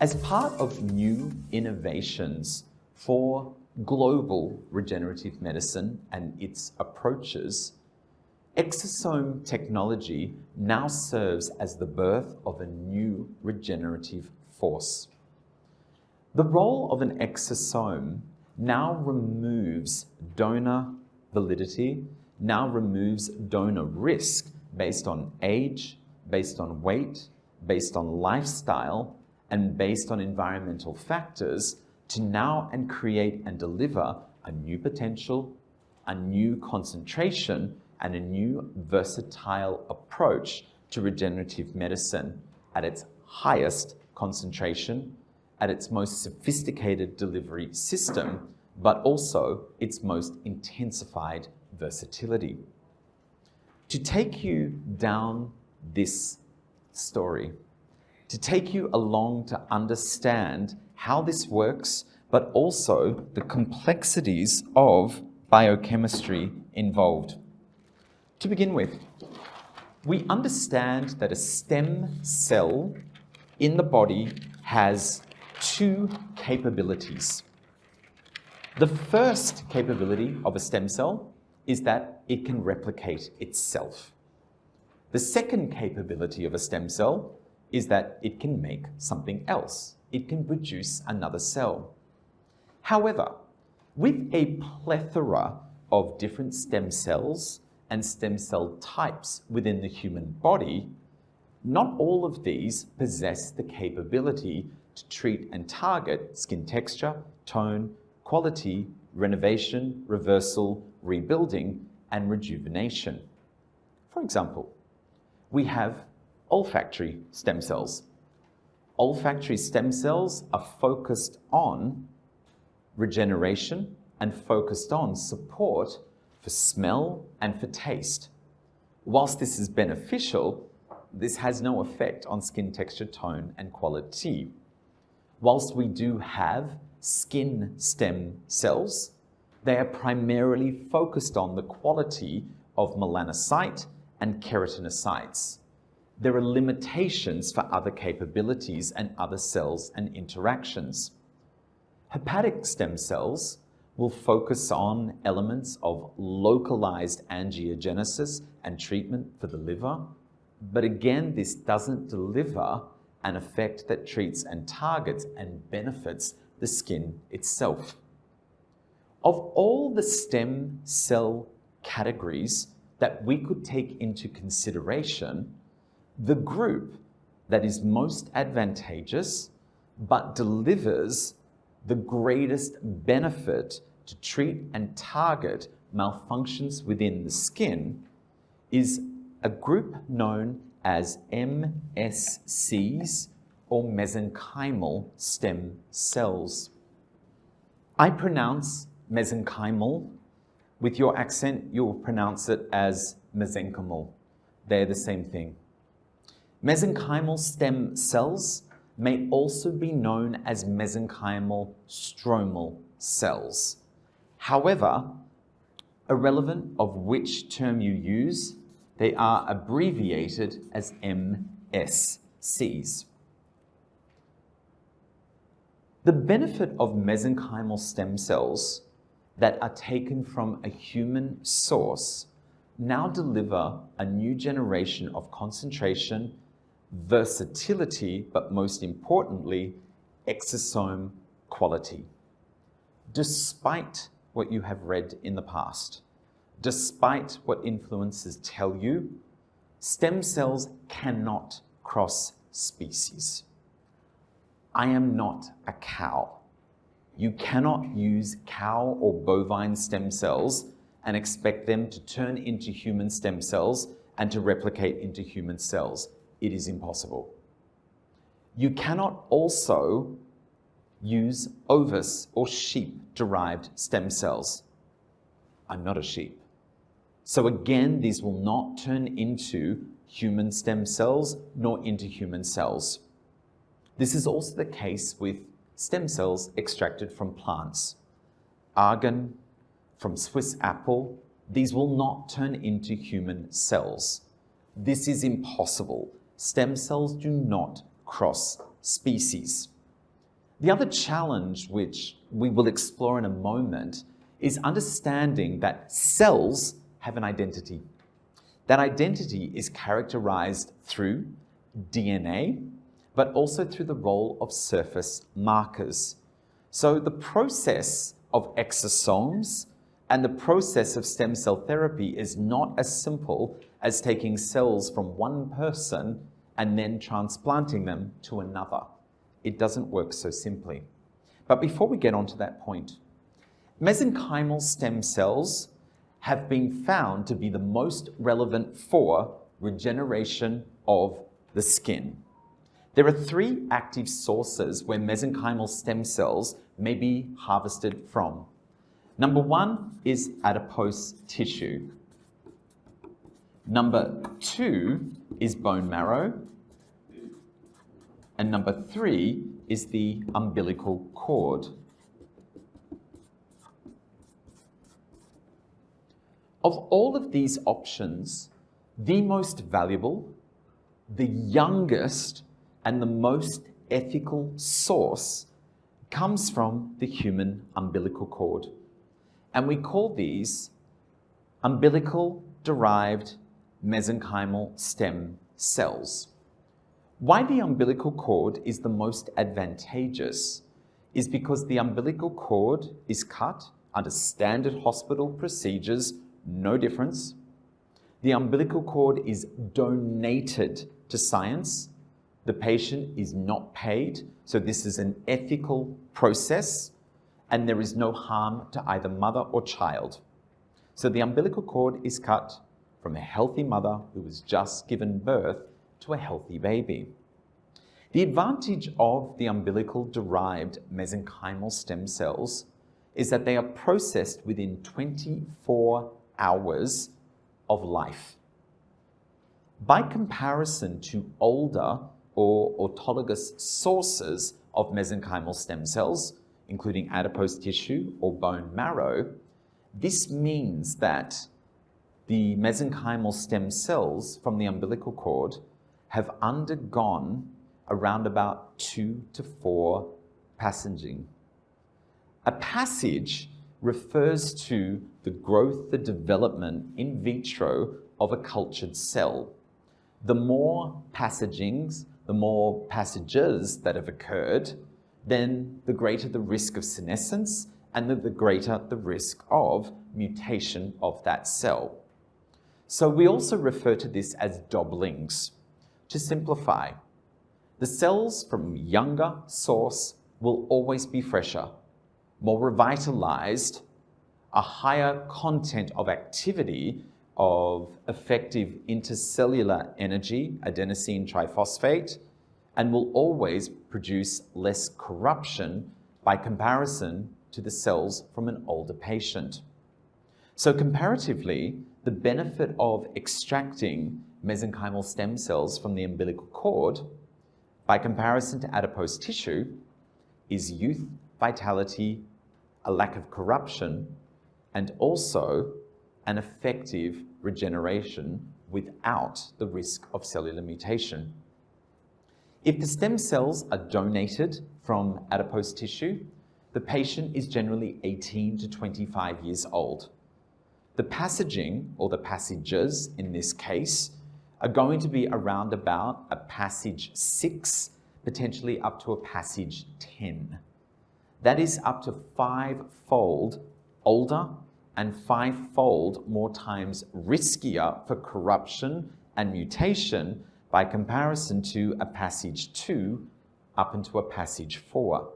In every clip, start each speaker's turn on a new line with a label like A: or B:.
A: As part of new innovations for global regenerative medicine and its approaches, exosome technology now serves as the birth of a new regenerative force. The role of an exosome now removes donor validity, now removes donor risk based on age, based on weight, based on lifestyle, and based on environmental factors to now and create and deliver a new potential, a new concentration, and a new versatile approach to regenerative medicine at its highest concentration, at its most sophisticated delivery system, but also its most intensified versatility. To take you down this story, to take you along to understand how this works, but also the complexities of biochemistry involved. To begin with, we understand that a stem cell in the body has two capabilities. The first capability of a stem cell is that it can replicate itself. The second capability of a stem cell is that it can make something else. It can produce another cell. However, with a plethora of different stem cells and stem cell types within the human body, not all of these possess the capability to treat and target skin texture, tone, quality, renovation, reversal, rebuilding, and rejuvenation. For example, we have olfactory stem cells. Olfactory stem cells are focused on regeneration and focused on support for smell and for taste. Whilst this is beneficial, this has no effect on skin texture, tone, and quality. Whilst we do have skin stem cells, they are primarily focused on the quality of melanocyte and keratinocytes. There are limitations for other capabilities and other cells and interactions. Hepatic stem cells will focus on elements of localized angiogenesis and treatment for the liver, but again, this doesn't deliver an effect that treats and targets and benefits the skin itself. Of all the stem cell categories that we could take into consideration, the group that is most advantageous but delivers the greatest benefit to treat and target malfunctions within the skin is a group known as MSCs, or mesenchymal stem cells. I pronounce mesenchymal. With your accent, you'll pronounce it as mesenchymal. They're the same thing. Mesenchymal stem cells may also be known as mesenchymal stromal cells. However, irrelevant of which term you use, they are abbreviated as MSCs. The benefit of mesenchymal stem cells that are taken from a human source now deliver a new generation of concentration, versatility, but most importantly, exosome quality. Despite what you have read in the past, despite what influencers tell you, stem cells cannot cross species. I am not a cow. You cannot use cow or bovine stem cells and expect them to turn into human stem cells and to replicate into human cells. It is impossible. You cannot also use ovis or sheep-derived stem cells. I'm not a sheep. So again, these will not turn into human stem cells nor into human cells. This is also the case with stem cells extracted from plants. Argan from Swiss apple, these will not turn into human cells. This is impossible. Stem cells do not cross species. The other challenge, which we will explore in a moment, is understanding that cells have an identity. That identity is characterized through DNA, but also through the role of surface markers. So the process of exosomes and the process of stem cell therapy is not as simple as taking cells from one person and then transplanting them to another. It doesn't work so simply. But before we get on to that point, mesenchymal stem cells have been found to be the most relevant for regeneration of the skin. There are 3 active sources where mesenchymal stem cells may be harvested from. Number 1 is adipose tissue. Number 2 is bone marrow. And number 3 is the umbilical cord. Of all of these options, the most valuable, the youngest, and the most ethical source comes from the human umbilical cord. And we call these umbilical-derived mesenchymal stem cells. Why the umbilical cord is the most advantageous is because the umbilical cord is cut under standard hospital procedures, no difference. The umbilical cord is donated to science. The patient is not paid, so this is an ethical process, and there is no harm to either mother or child. So the umbilical cord is cut from a healthy mother who was just given birth to a healthy baby. The advantage of the umbilical-derived mesenchymal stem cells is that they are processed within 24 hours of life. By comparison to older or autologous sources of mesenchymal stem cells, including adipose tissue or bone marrow, this means that the mesenchymal stem cells from the umbilical cord have undergone around about 2 to 4 passaging. A passage refers to the growth, the development in vitro of a cultured cell. The more passagings, the more passages that have occurred, then the greater the risk of senescence and the greater the risk of mutation of that cell. So we also refer to this as dobblings. To simplify, the cells from younger source will always be fresher, more revitalized, a higher content of activity of effective intercellular energy, adenosine triphosphate, and will always produce less corruption by comparison to the cells from an older patient. So comparatively, the benefit of extracting mesenchymal stem cells from the umbilical cord, by comparison to adipose tissue, is youth, vitality, a lack of corruption, and also an effective regeneration without the risk of cellular mutation. If the stem cells are donated from adipose tissue, the patient is generally 18 to 25 years old. The passaging, or the passages in this case, are going to be around about a passage 6, potentially up to a passage 10. That is up to 5-fold older and 5-fold more times riskier for corruption and mutation by comparison to a passage 2 up into a passage 4.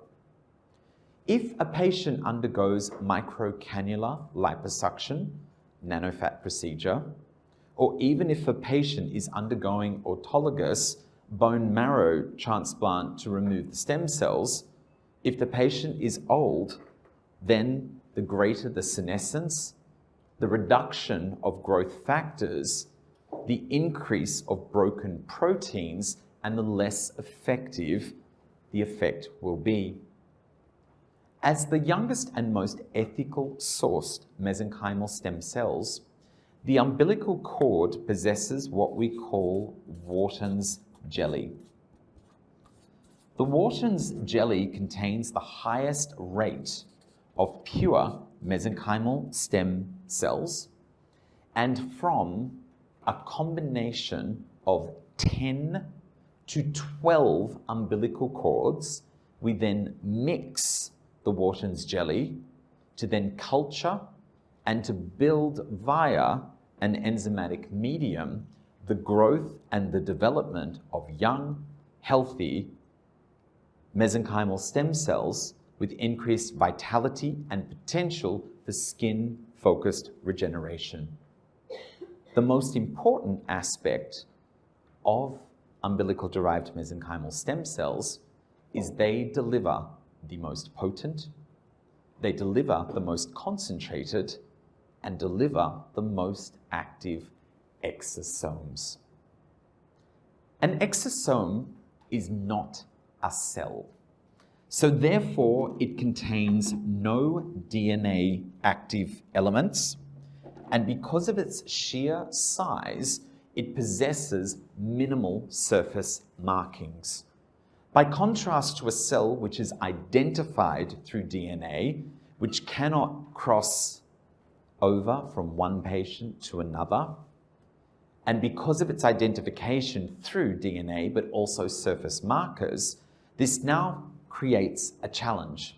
A: If a patient undergoes microcannular liposuction, nanofat procedure, or even if a patient is undergoing autologous bone marrow transplant to remove the stem cells, if the patient is old, then the greater the senescence, the reduction of growth factors, the increase of broken proteins, and the less effective the effect will be. As the youngest and most ethical sourced mesenchymal stem cells, the umbilical cord possesses what we call Wharton's jelly. The Wharton's jelly contains the highest rate of pure mesenchymal stem cells, and from a combination of 10 to 12 umbilical cords, we then mix the Wharton's jelly to then culture and to build via an enzymatic medium the growth and the development of young, healthy mesenchymal stem cells with increased vitality and potential for skin-focused regeneration. The most important aspect of umbilical-derived mesenchymal stem cells is they deliver the most potent, they deliver the most concentrated, and deliver the most active exosomes. An exosome is not a cell, so therefore it contains no DNA active elements, and because of its sheer size, it possesses minimal surface markings. By contrast to a cell which is identified through DNA, which cannot cross over from one patient to another, and because of its identification through DNA but also surface markers, this now creates a challenge.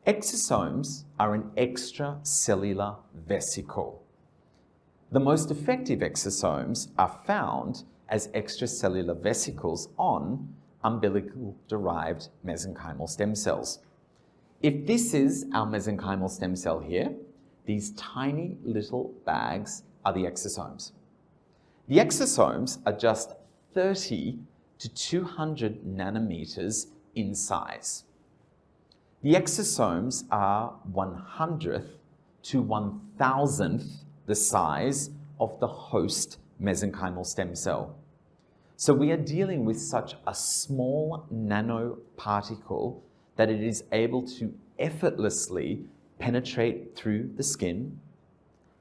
A: Exosomes are an extracellular vesicle. The most effective exosomes are found as extracellular vesicles on umbilical-derived mesenchymal stem cells. If this is our mesenchymal stem cell here, these tiny little bags are the exosomes. The exosomes are just 30 to 200 nanometers in size. The exosomes are 100th to 1,000th the size of the host mesenchymal stem cell. So we are dealing with such a small nanoparticle that it is able to effortlessly penetrate through the skin,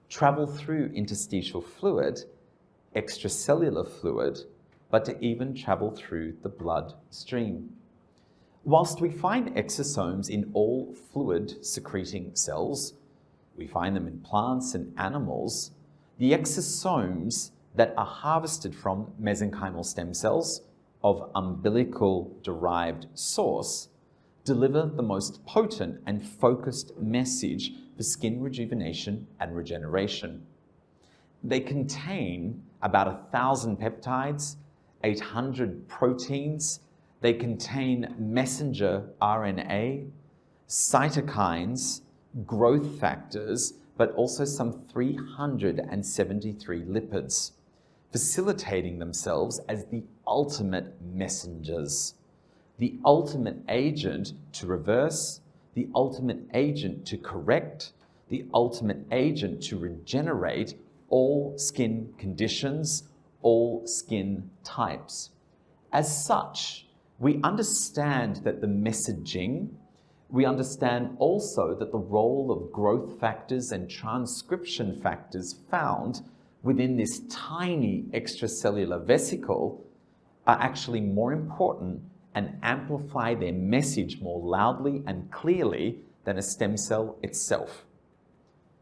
A: travel through interstitial fluid, extracellular fluid, but to even travel through the bloodstream. Whilst we find exosomes in all fluid-secreting cells, we find them in plants and animals, the exosomes that are harvested from mesenchymal stem cells of umbilical-derived source deliver the most potent and focused message for skin rejuvenation and regeneration. They contain about 1,000 peptides, 800 proteins. They contain messenger RNA, cytokines, growth factors, but also some 373 lipids, facilitating themselves as the ultimate messengers, the ultimate agent to reverse, the ultimate agent to correct, the ultimate agent to regenerate all skin conditions, all skin types. As such, we understand that the messaging, we understand also that the role of growth factors and transcription factors found within this tiny extracellular vesicle are actually more important and amplify their message more loudly and clearly than a stem cell itself.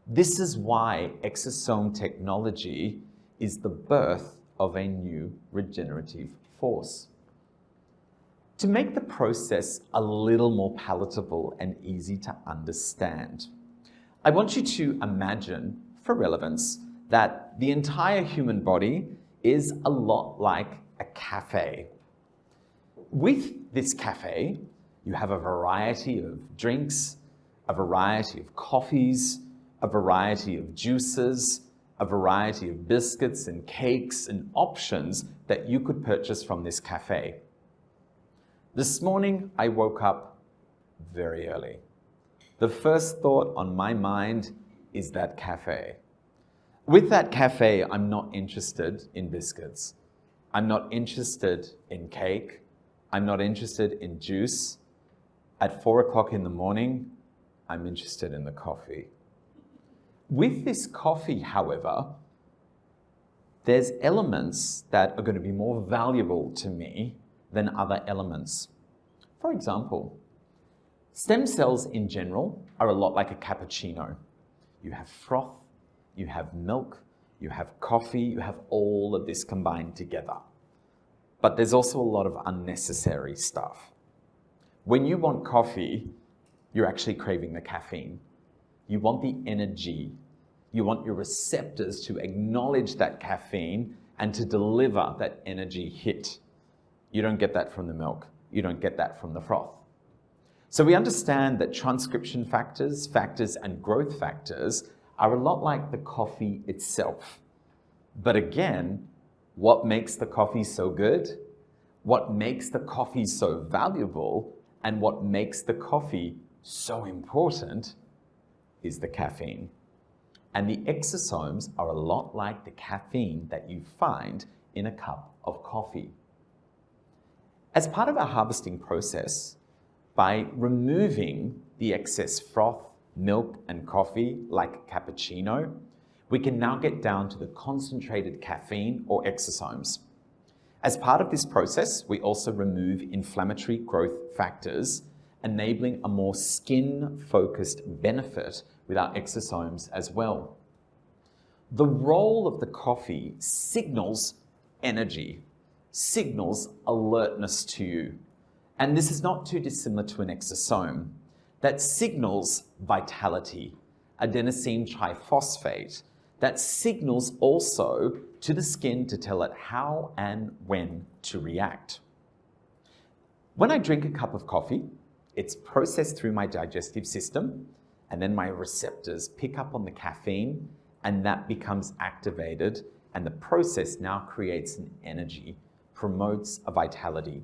A: This is why exosome technology is the birth of a new regenerative force. To make the process a little more palatable and easy to understand, I want you to imagine, for relevance, that the entire human body is a lot like a cafe. With this cafe, you have a variety of drinks, a variety of coffees, a variety of juices, a variety of biscuits and cakes and options that you could purchase from this cafe. This morning, I woke up very early. The first thought on my mind is that cafe. With that cafe, I'm not interested in biscuits. I'm not interested in cake. I'm not interested in juice. At 4 o'clock in the morning, I'm interested in the coffee. With this coffee, however, there's elements that are going to be more valuable to me than other elements. For example, stem cells in general are a lot like a cappuccino. You have froth, you have milk, you have coffee, you have all of this combined together. But there's also a lot of unnecessary stuff. When you want coffee, you're actually craving the caffeine. You want the energy. You want your receptors to acknowledge that caffeine and to deliver that energy hit. You don't get that from the milk. You don't get that from the froth. So we understand that transcription factors, and growth factors are a lot like the coffee itself. But again, what makes the coffee so good? What makes the coffee so valuable? And what makes the coffee so important is the caffeine. And the exosomes are a lot like the caffeine that you find in a cup of coffee. As part of our harvesting process, by removing the excess froth, milk, and coffee like cappuccino, we can now get down to the concentrated caffeine or exosomes. As part of this process, we also remove inflammatory growth factors, enabling a more skin-focused benefit with our exosomes as well. The role of the coffee signals energy, signals alertness to you. And this is not too dissimilar to an exosome that signals vitality, adenosine triphosphate, that signals also to the skin to tell it how and when to react. When I drink a cup of coffee, it's processed through my digestive system, and then my receptors pick up on the caffeine, and that becomes activated, and the process now creates an energy, promotes a vitality.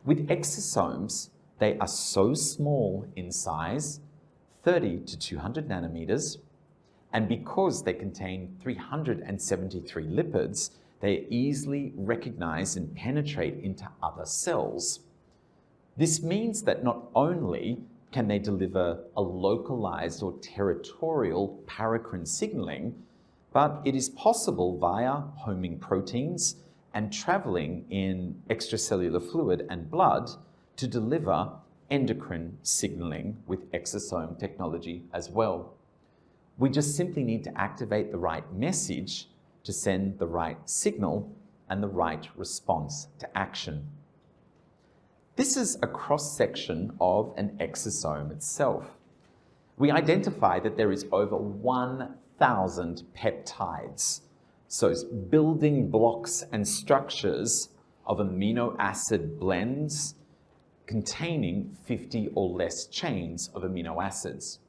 A: With exosomes, they are so small in size, 30 to 200 nanometers, and because they contain 373 lipids, they easily recognize and penetrate into other cells. This means that not only can they deliver a localized or territorial paracrine signaling, but it is possible via homing proteins and traveling in extracellular fluid and blood to deliver endocrine signaling with exosome technology as well. We just simply need to activate the right message to send the right signal and the right response to action. This is a cross-section of an exosome itself. We identify that there is over 1,000 peptides, so it's building blocks and structures of amino acid blends containing 50 or less chains of amino acids.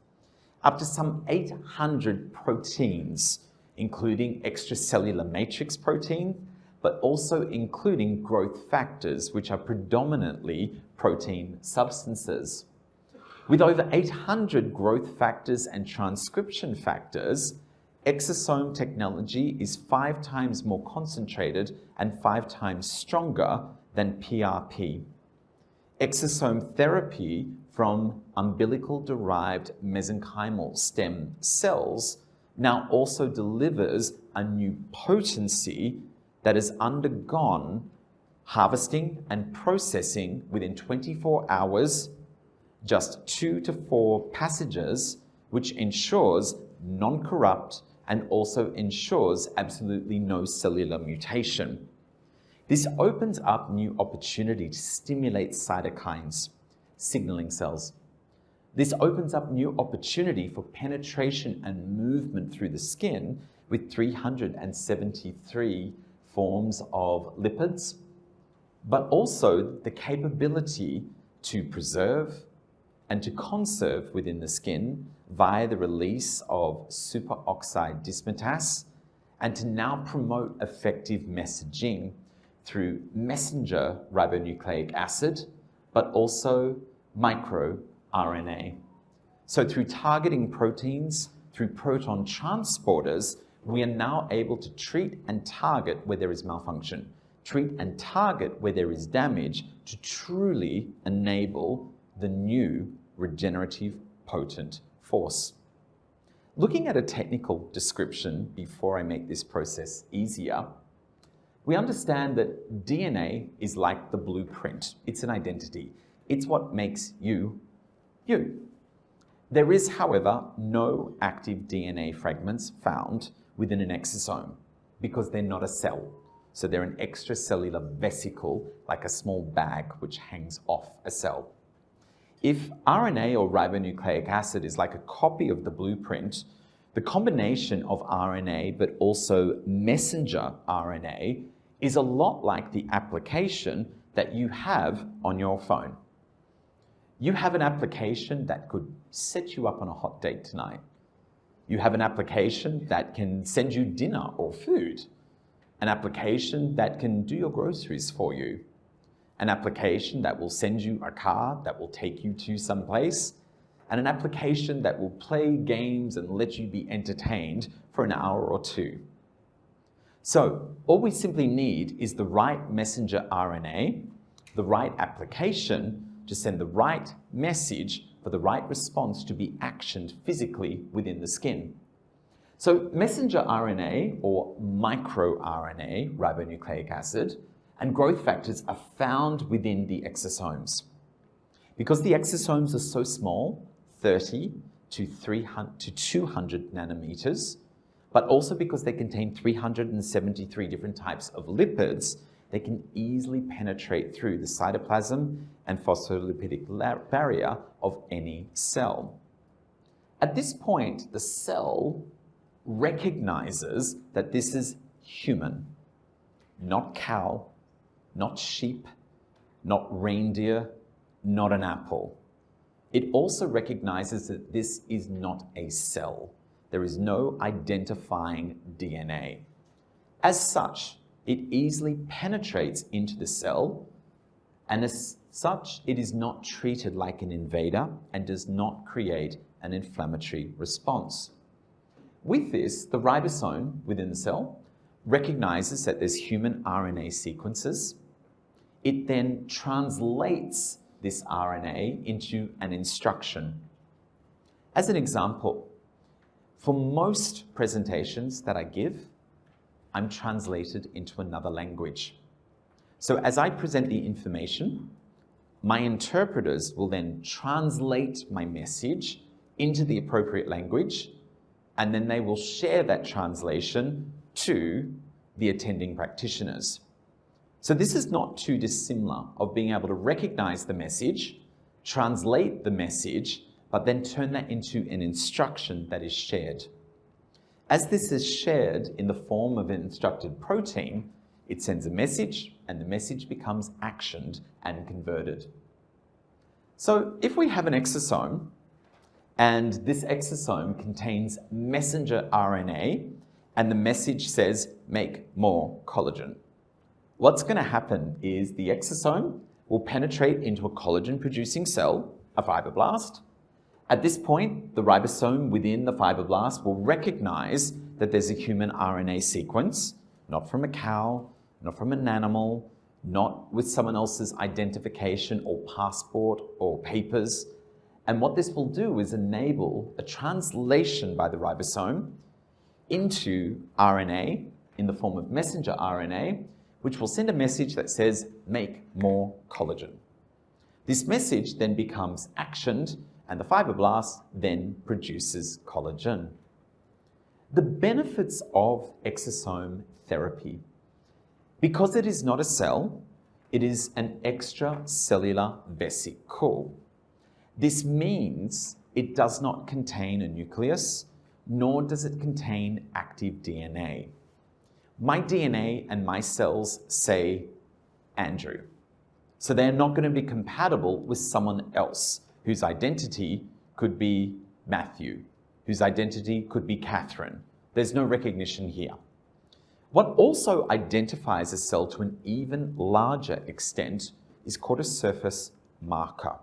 A: Up to some 800 proteins, including extracellular matrix protein, but also including growth factors, which are predominantly protein substances. With over 800 growth factors and transcription factors, exosome technology is 5 times more concentrated and 5 times stronger than PRP. Exosome therapy from umbilical-derived mesenchymal stem cells now also delivers a new potency that has undergone harvesting and processing within 24 hours, just 2 to 4 passages, which ensures non-corrupt and also ensures absolutely no cellular mutation. This opens up new opportunity to stimulate cytokines, signaling cells. This opens up new opportunity for penetration and movement through the skin with 373 forms of lipids, but also the capability to preserve and to conserve within the skin via the release of superoxide dismutase, and to now promote effective messaging through messenger ribonucleic acid, but also microRNA. So through targeting proteins, through proton transporters, we are now able to treat and target where there is malfunction, treat and target where there is damage to truly enable the new regenerative potent force. Looking at a technical description before I make this process easier, we understand that DNA is like the blueprint. It's an identity. It's what makes you, you. There is, however, no active DNA fragments found within an exosome because they're not a cell. So they're an extracellular vesicle, like a small bag which hangs off a cell. If RNA or ribonucleic acid is like a copy of the blueprint, the combination of RNA but also messenger RNA is a lot like the application that you have on your phone. You have an application that could set you up on a hot date tonight. You have an application that can send you dinner or food. An application that can do your groceries for you. An application that will send you a car that will take you to some place. And an application that will play games and let you be entertained for an hour or two. So all we simply need is the right messenger RNA, the right application to send the right message for the right response to be actioned physically within the skin. So messenger RNA or microRNA, ribonucleic acid, and growth factors are found within the exosomes. Because the exosomes are so small, 30 to 200 nanometers, but also because they contain 373 different types of lipids, they can easily penetrate through the cytoplasm and phospholipidic barrier of any cell. At this point, the cell recognizes that this is human, not cow, not sheep, not reindeer, not an apple. It also recognizes that this is not a cell. There is no identifying DNA. As such, it easily penetrates into the cell, and as such, it is not treated like an invader and does not create an inflammatory response. With this, the ribosome within the cell recognizes that there's human RNA sequences. It then translates this RNA into an instruction. As an example, for most presentations that I give, I'm translated into another language. So as I present the information, my interpreters will then translate my message into the appropriate language, and then they will share that translation to the attending practitioners. So this is not too dissimilar of being able to recognize the message, translate the message, but then turn that into an instruction that is shared. As this is shared in the form of an instructed protein, it sends a message and the message becomes actioned and converted. So if we have an exosome and this exosome contains messenger RNA and the message says, make more collagen. What's going to happen is the exosome will penetrate into a collagen-producing cell, a fibroblast. At this point, the ribosome within the fibroblast will recognize that there's a human RNA sequence, not from a cow, not from an animal, not with someone else's identification or passport or papers. And what this will do is enable a translation by the ribosome into RNA in the form of messenger RNA, which will send a message that says, make more collagen. This message then becomes actioned, and the fibroblast then produces collagen. The benefits of exosome therapy. Because it is not a cell, it is an extracellular vesicle. This means it does not contain a nucleus, nor does it contain active DNA. My DNA and my cells say Andrew. So they're not going to be compatible with someone else whose identity could be Matthew, whose identity could be Catherine. There's no recognition here. What also identifies a cell to an even larger extent is called a surface marker.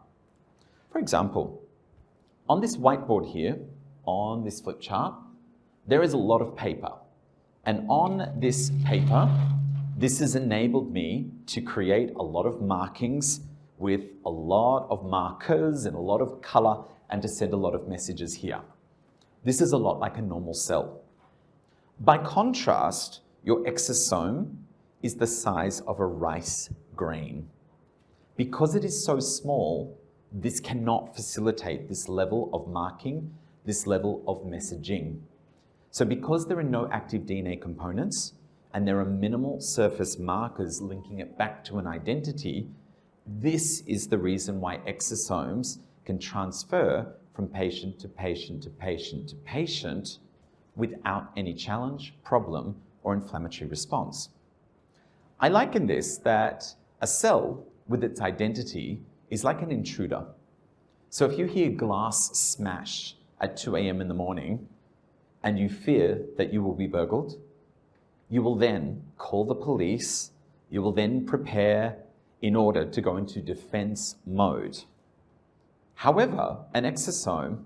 A: For example, on this whiteboard here, on this flip chart, there is a lot of paper. And on this paper, this has enabled me to create a lot of markings with a lot of markers and a lot of color and to send a lot of messages here. This is a lot like a normal cell. By contrast, your exosome is the size of a rice grain. Because it is so small, this cannot facilitate this level of marking, this level of messaging. So because there are no active DNA components and there are minimal surface markers linking it back to an identity, this is the reason why exosomes can transfer from patient to patient to patient to patient without any challenge, problem, or inflammatory response. I liken this that a cell with its identity is like an intruder. So if you hear glass smash at 2 a.m. in the morning and you fear that you will be burgled, you will then call the police, you will then prepare in order to go into defense mode. However, an exosome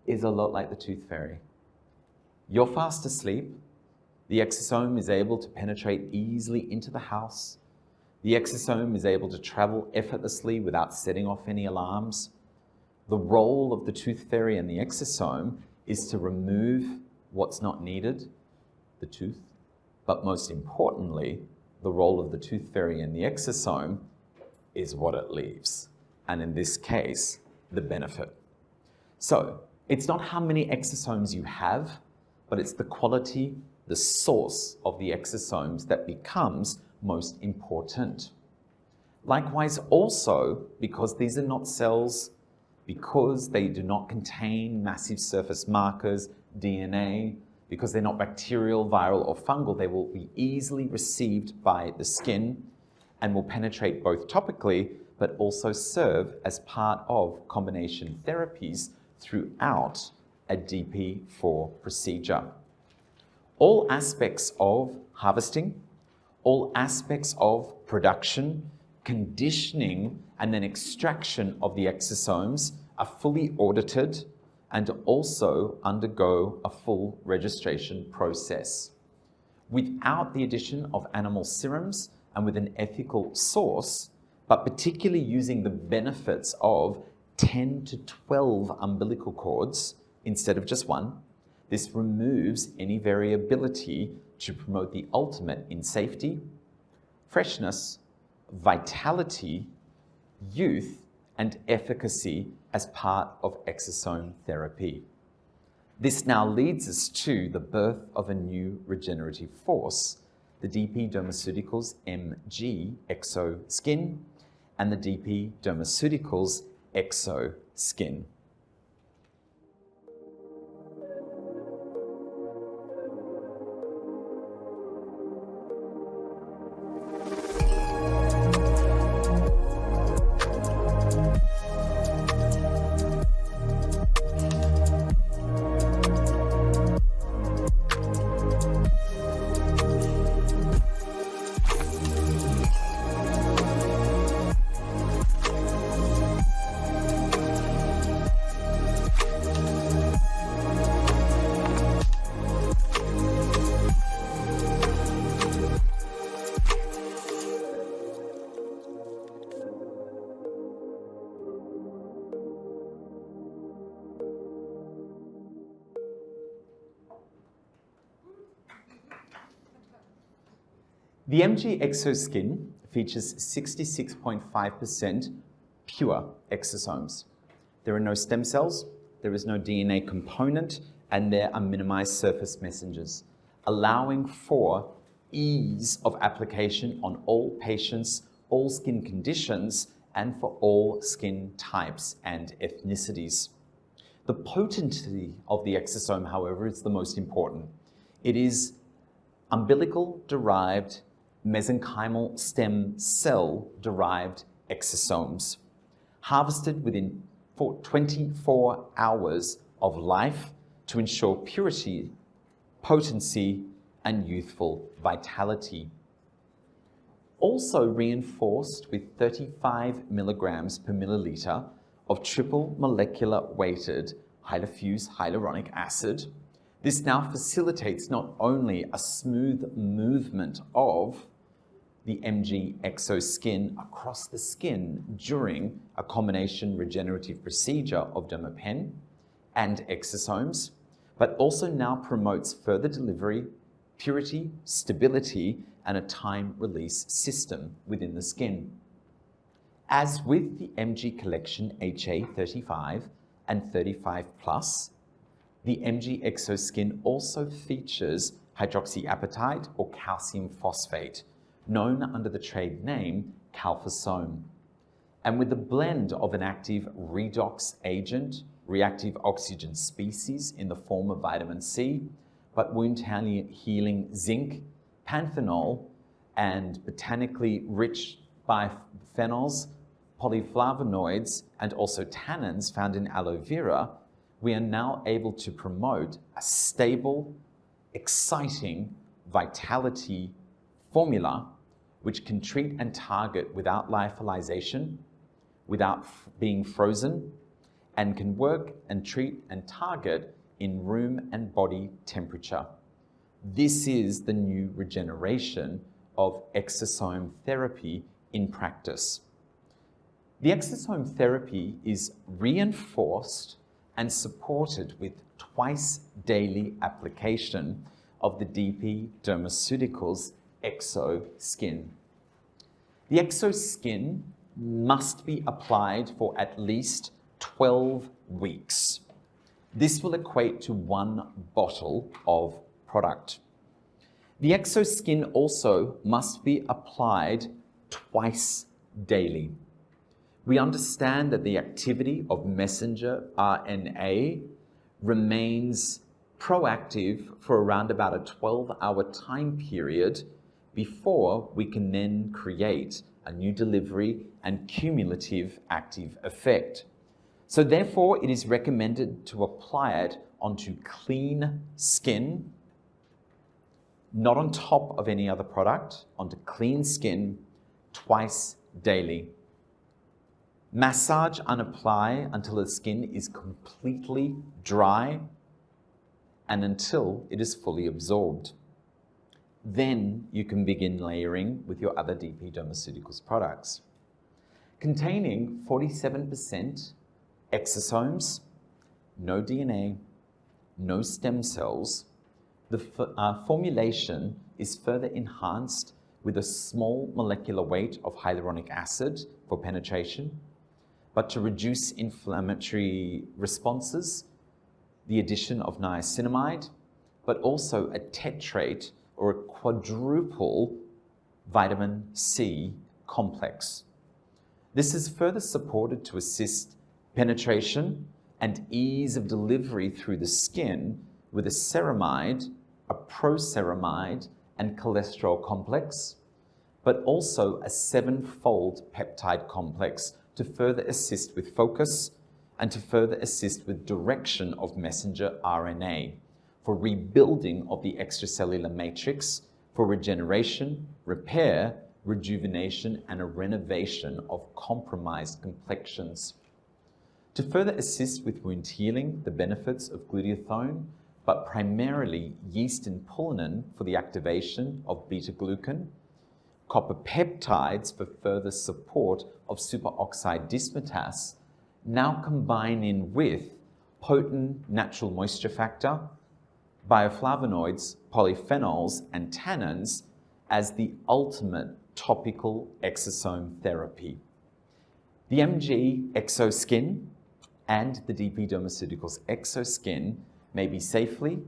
A: is a lot like the tooth fairy. You're fast asleep, the exosome is able to penetrate easily into the house. The exosome is able to travel effortlessly without setting off any alarms. The role of the tooth fairy and the exosome is to remove what's not needed, the tooth, but most importantly, the role of the tooth fairy and the exosome is what it leaves, and in this case, the benefit. So, it's not how many exosomes you have, but it's the quality, the source of the exosomes that becomes most important. Likewise, also, because these are not cells, because they do not contain massive surface markers, DNA, because they're not bacterial, viral, or fungal, they will be easily received by the skin and will penetrate both topically, but also serve as part of combination therapies throughout a DP4 procedure. All aspects of harvesting, all aspects of production, conditioning, and then extraction of the exosomes are fully audited and also undergo a full registration process. Without the addition of animal serums and with an ethical source, but particularly using the benefits of 10 to 12 umbilical cords instead of just one, this removes any variability to promote the ultimate in safety, freshness, vitality, youth, and efficacy as part of exosome therapy. This now leads us to the birth of a new regenerative force, the DP Dermaceuticals MG Exo Skin and the DP Dermaceuticals Exo Skin. The MG Exoskin features 66.5% pure exosomes. There are no stem cells, there is no DNA component, and there are minimized surface messengers, allowing for ease of application on all patients, all skin conditions, and for all skin types and ethnicities. The potency of the exosome, however, is the most important. It is umbilical-derived mesenchymal stem cell-derived exosomes, harvested within 24 hours of life to ensure purity, potency, and youthful vitality. Also reinforced with 35 milligrams per milliliter of triple molecular weighted hyalofused hyaluronic acid. This now facilitates not only a smooth movement of the MG Exoskin across the skin during a combination regenerative procedure of dermapen and exosomes, but also now promotes further delivery, purity, stability, and a time release system within the skin. As with the MG collection HA35 and 35 plus, the MG Exoskin also features hydroxyapatite or calcium phosphate, known under the trade name Calfosome. And with a blend of an active redox agent, reactive oxygen species in the form of vitamin C, but wound healing zinc, panthenol, and botanically rich biphenyls, polyflavonoids, and also tannins found in aloe vera, we are now able to promote a stable, exciting vitality formula which can treat and target without lyophilization, without being frozen, and can work and treat and target in room and body temperature. This is the new regeneration of exosome therapy in practice. The exosome therapy is reinforced and supported with twice daily application of the DP Dermaceuticals Exoskin. The Exoskin must be applied for at least 12 weeks. This will equate to 1 bottle of product. The Exoskin also must be applied twice daily. We understand that the activity of messenger RNA remains proactive for around about a 12-hour time period before we can then create a new delivery and cumulative active effect. So therefore, it is recommended to apply it onto clean skin, not on top of any other product, onto clean skin twice daily. Massage and apply until the skin is completely dry and until it is fully absorbed. Then you can begin layering with your other DP Dermaceuticals products. Containing 47% exosomes, no DNA, no stem cells, the formulation is further enhanced with a small molecular weight of hyaluronic acid for penetration, but to reduce inflammatory responses, the addition of niacinamide, but also a tetrate or a quadruple vitamin C complex. This is further supported to assist penetration and ease of delivery through the skin with a ceramide, a proceramide, and cholesterol complex, but also a 7-fold peptide complex to further assist with focus and to further assist with direction of messenger RNA for rebuilding of the extracellular matrix for regeneration, repair, rejuvenation, and a renovation of compromised complexions. To further assist with wound healing, the benefits of glutathione, but primarily yeast and pullunin for the activation of beta-glucan, copper peptides for further support of superoxide dismutase, now combine in with potent natural moisture factor, bioflavonoids, polyphenols, and tannins as the ultimate topical exosome therapy. The MG Exoskin and the DP Dermaceuticals Exoskin may be safely,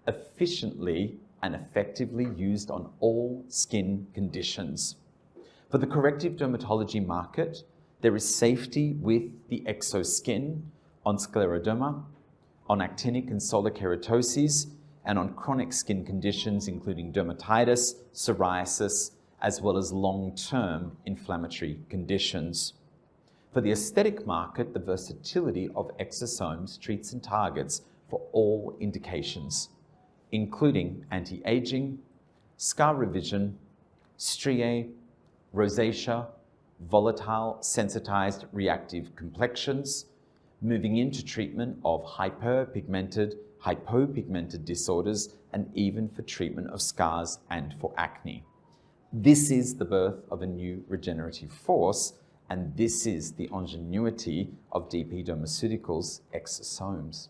A: efficiently, and effectively used on all skin conditions. For the corrective dermatology market, there is safety with the Exoskin on scleroderma, on actinic and solar keratoses, and on chronic skin conditions including dermatitis, psoriasis, as well as long-term inflammatory conditions. For the aesthetic market, the versatility of exosomes treats and targets for all indications, including anti-aging, scar revision, striae, rosacea, volatile, sensitized, reactive complexions, moving into treatment of hyperpigmented, hypopigmented disorders, and even for treatment of scars and for acne. This is the birth of a new regenerative force, and this is the ingenuity of DP Dermaceuticals Exosomes.